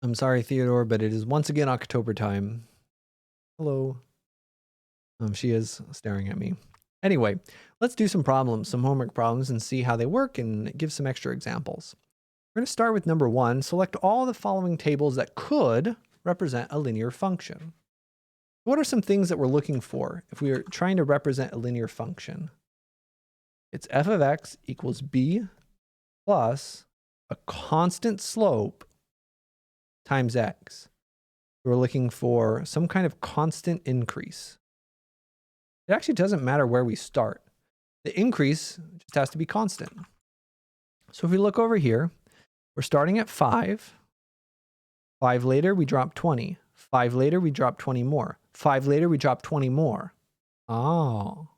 I'm sorry, Theodore, but it is once again October time. Hello. She is staring at me. Anyway, let's do some problems, some homework problems, and see how they work and give some extra examples. We're going to start with number 1. Select all the following tables that could represent a linear function. What are some things that we're looking for if we are trying to represent a linear function? It's f of x equals b plus a constant slope times x. We're looking for some kind of constant increase. It actually doesn't matter where we start. The increase just has to be constant. So if we look over here, we're starting at 5. 5 later, we drop 20. 5 later, we drop 20 more. 5 later, we drop 20 more. Oh,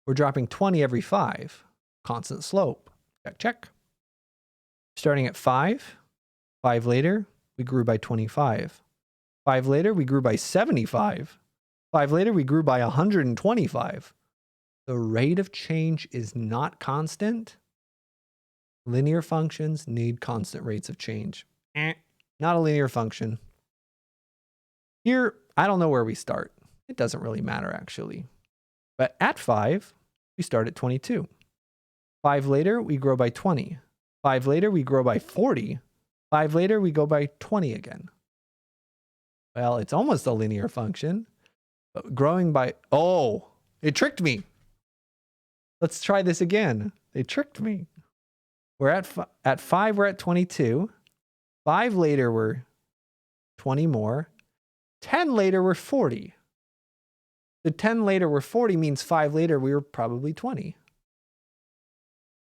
we're dropping 20 every 5. Constant slope. Check, check. Starting at 5. 5 later, we grew by 25. 5 later, we grew by 75. 5 later, we grew by 125. The rate of change is not constant. Linear functions need constant rates of change. Not a linear function. Here, I don't know where we start. It doesn't really matter, actually. But at 5, we start at 22. 5 later, we grow by 20. 5 later, we grow by 40. 5 later, we go by 20 again. Well, it's almost a linear function. But growing by... Oh, it tricked me. Let's try this again. They tricked me. We're at 5, we're at 22. 5 later, we're 20 more. 10 later, we're 40. The 10 later, we're 40 means 5 later, we were probably 20.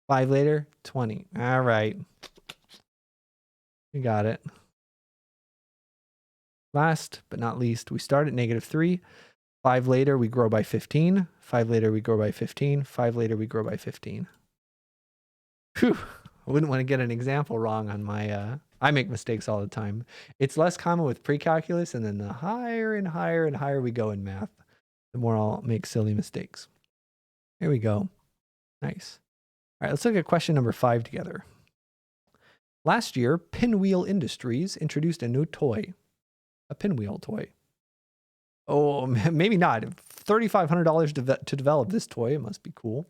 5 later, 20. All right. We got it. Last but not least, we start at -3. 5 later, we grow by 15. 5 later, we grow by 15. 5 later, we grow by 15. Whew. I wouldn't want to get an example wrong on my... I make mistakes all the time. It's less common with pre-calculus, and then the higher and higher and higher we go in math, the more I'll make silly mistakes. Here we go. Nice. All right, let's look at question number 5 together. Last year, Pinwheel Industries introduced a new toy. A pinwheel toy. Oh, maybe not. $3,500 to develop this toy. It must be cool.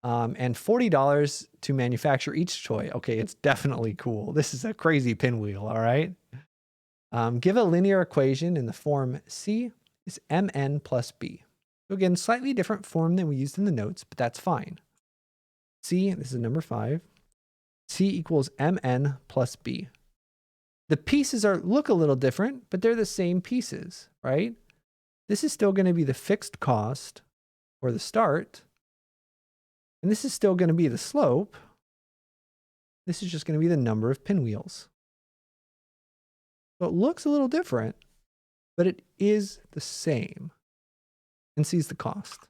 And $40 to manufacture each toy. Okay, it's definitely cool. This is a crazy pinwheel, all right? Give a linear equation in the form C is mn plus b. So again, slightly different form than we used in the notes, but that's fine. C, this is number 5. C equals mn plus b. The pieces look a little different, but they're the same pieces, right? This is still going to be the fixed cost or the start. And this is still going to be the slope. This is just going to be the number of pinwheels. So it looks a little different, but it is the same. And C is the cost.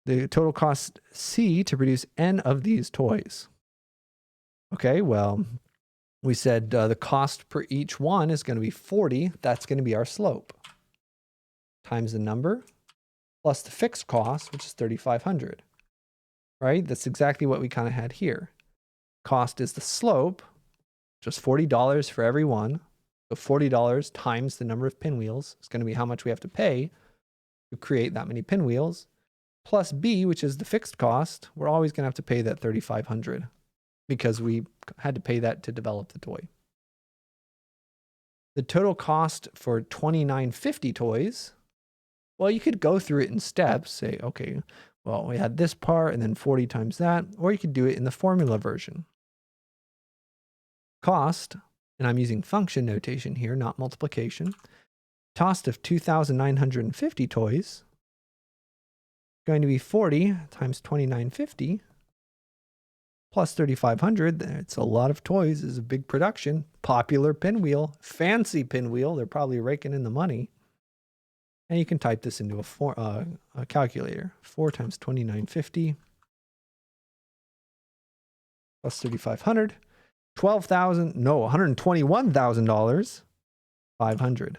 The total cost C to produce n of these toys. Okay, well, we said the cost per each one is going to be 40. That's going to be our slope. Times the number plus the fixed cost, which is 3,500. Right? That's exactly what we kind of had here. Cost is the slope, just $40 for every one. So $40 times the number of pinwheels is going to be how much we have to pay to create that many pinwheels. Plus B, which is the fixed cost, we're always going to have to pay that 3,500 because we had to pay that to develop the toy. The total cost for 2950 toys, well, you could go through it in steps, say, okay, well, we had this part and then 40 times that, or you could do it in the formula version. Cost, and I'm using function notation here, not multiplication. Cost of 2,950 toys going to be 40 times 2,950 plus 3,500. It's a lot of toys. It's a big production. Popular pinwheel, fancy pinwheel. They're probably raking in the money. And you can type this into a calculator. 4 times 2,950 plus 3,500. $121,000. 500.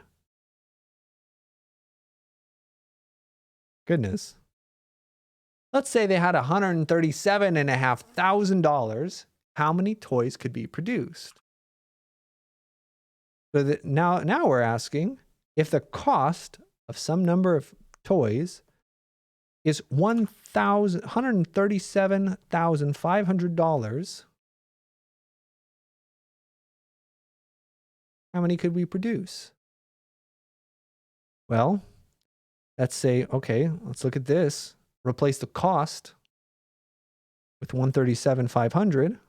Goodness. Let's say they had $137,500. How many toys could be produced? So now we're asking if the cost of some number of toys is $137,500. How many could we produce? Well, let's say, okay, let's look at this. Replace the cost with 137,500.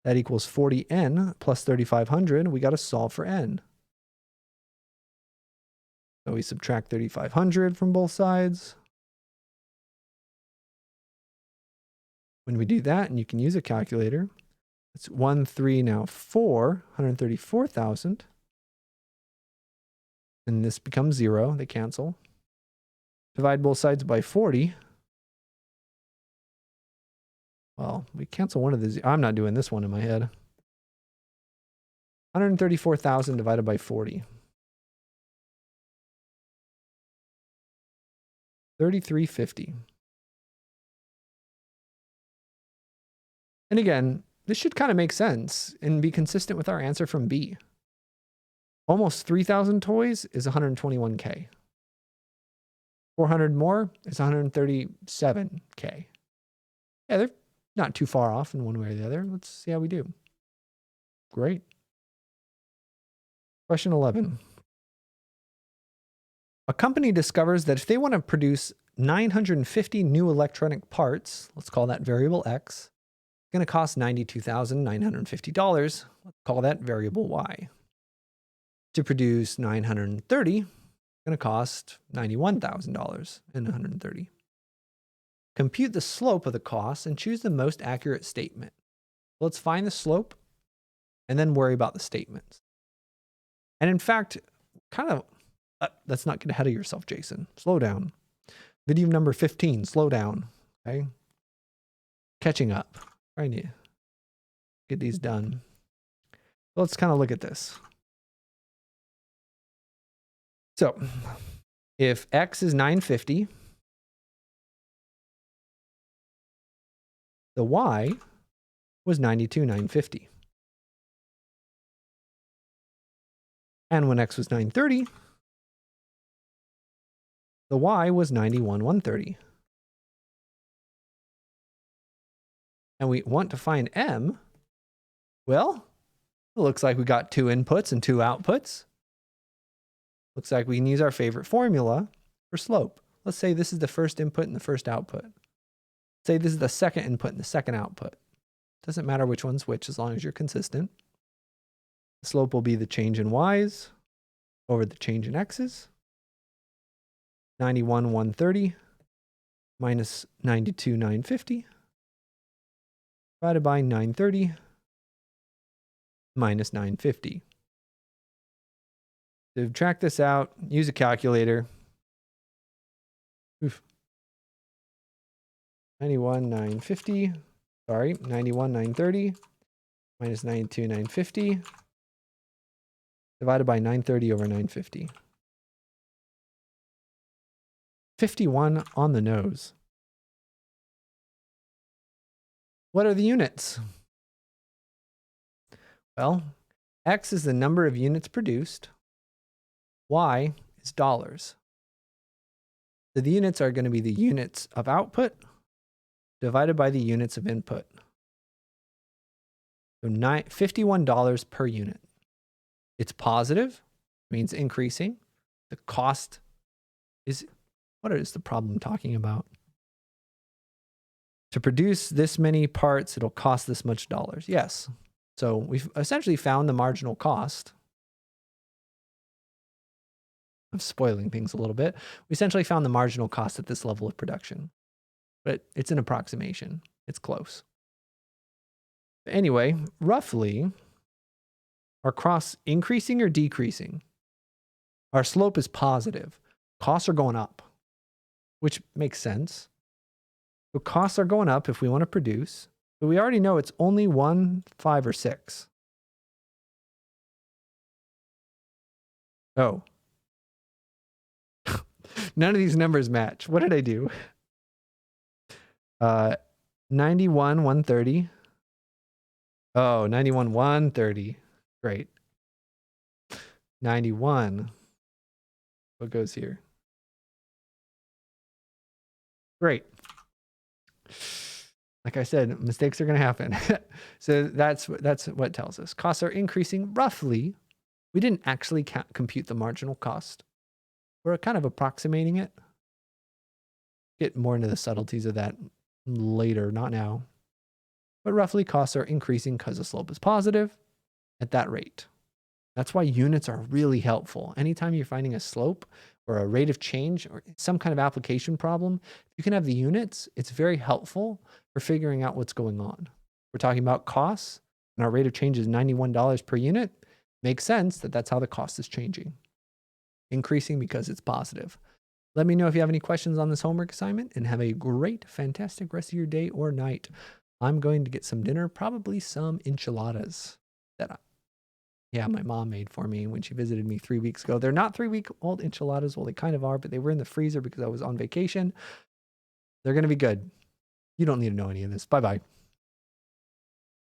That equals 40n plus 3,500. We got to solve for n. So we subtract 3,500 from both sides. When we do that, and you can use a calculator, it's 134,000. And this becomes 0. They cancel. Divide both sides by 40. Well, we cancel one of the... I'm not doing this one in my head. 134,000 divided by 40. 3,350. And again, this should kind of make sense and be consistent with our answer from B. Almost 3,000 toys is 121K. 400 more is 137K. Yeah, they're not too far off in one way or the other. Let's see how we do. Great. Question 11. A company discovers that if they want to produce 950 new electronic parts, let's call that variable X, it's going to cost $92,950. Let's call that variable Y. To produce 930, it's going to cost $91,000 and 130. Compute the slope of the cost and choose the most accurate statement. Let's find the slope and then worry about the statements. And in fact, let's not get ahead of yourself, Jason. Slow down. Video number 15, slow down. Okay. Catching up. Trying to get these done. Let's kind of look at this. So if X is 950, the Y was 92,950. And when X was 930, the Y was 91,130. And we want to find M. Well, it looks like we got 2 inputs and 2 outputs. Looks like we can use our favorite formula for slope. Let's say this is the first input and the first output. Say this is the second input and the second output. Doesn't matter which one's which as long as you're consistent. The slope will be the change in Y's over the change in X's. 91,130 minus 92,950 divided by 930 minus 950. To subtract this out, use a calculator. 91,950. Sorry, 91,930 minus 92,950 divided by 930 over 950. 51 on the nose. What are the units? Well, X is the number of units produced. Y is dollars. So the units are going to be the units of output divided by the units of input. So $51 per unit. It's positive, means increasing. The cost is, what is the problem talking about? To produce this many parts, it'll cost this much dollars. Yes. So we've essentially found the marginal cost. I'm spoiling things a little bit. We essentially found the marginal cost at this level of production, but it's an approximation. It's close. But anyway, roughly, are costs increasing or decreasing? Our slope is positive. Costs are going up, which makes sense. So costs are going up if we want to produce, but we already know it's only 1, 5, or 6. Oh. None of these numbers match. What did I do? 91,130. Oh, 91,130. Great. 91. What goes here? Great. Like I said, mistakes are going to happen. So that's what it tells us. Costs are increasing roughly. We didn't actually compute the marginal cost. We're kind of approximating it. Get more into the subtleties of that later, not now. But roughly costs are increasing because the slope is positive at that rate. That's why units are really helpful. Anytime you're finding a slope or a rate of change or some kind of application problem, you can have the units. It's very helpful for figuring out what's going on. We're talking about costs, and our rate of change is $91 per unit. Makes sense that that's how the cost is changing. Increasing because it's positive. Let me know if you have any questions on this homework assignment, and have a great, fantastic rest of your day or night. I'm going to get some dinner, probably some enchiladas that my mom made for me when she visited me 3 weeks ago. They're not 3-week-old enchiladas. Well, they kind of are, but they were in the freezer because I was on vacation. They're going to be good. You don't need to know any of this. Bye-bye.